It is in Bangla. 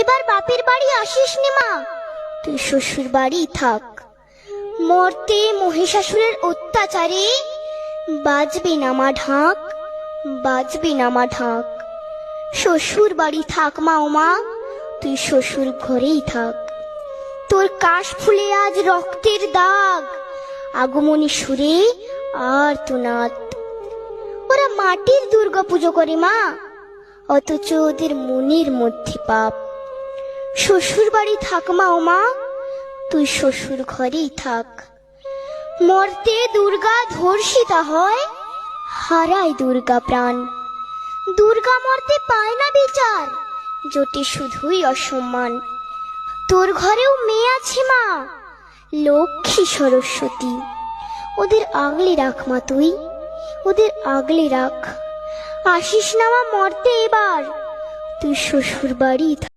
এবার বাপের বাড়ি আসিস নে মা, তুই শ্বশুর বাড়ি থাক। মর্তে মহিষাসুরের অত্যাচারে বাজবে না মা ঢাক, বাজবে না মা ঢাক। শ্বশুর বাড়ি থাক মা ও মা, তুই শ্বশুর ঘরেই থাক। তোর কাশ ফুলে আজ রক্তের দাগ, আগমনী সুরে আর তো নাদ। ওরা মাটির দুর্গা পুজো করে মা, অথচ ওদের মনের মধ্যে পাপ। শ্বশুর বাড়ি থাক মা ও মা, তুই শ্বশুর ঘরেই থাক। মর্তে দুর্গা ধর্ষিতা হয়, হারায় দুর্গা প্রাণ। দুর্গা মর্তে পায় না বিচার, জোটে শুধুই অসম্মান। তোর ঘরেও মেয়ে আছে মা, লক্ষ্মী সরস্বতী, ওদের আগলে রাখ মা তুই, ওদের আগলে রাখ। আসিস না মা মর্তে এবার, তুই শ্বশুর বাড়ি থাক।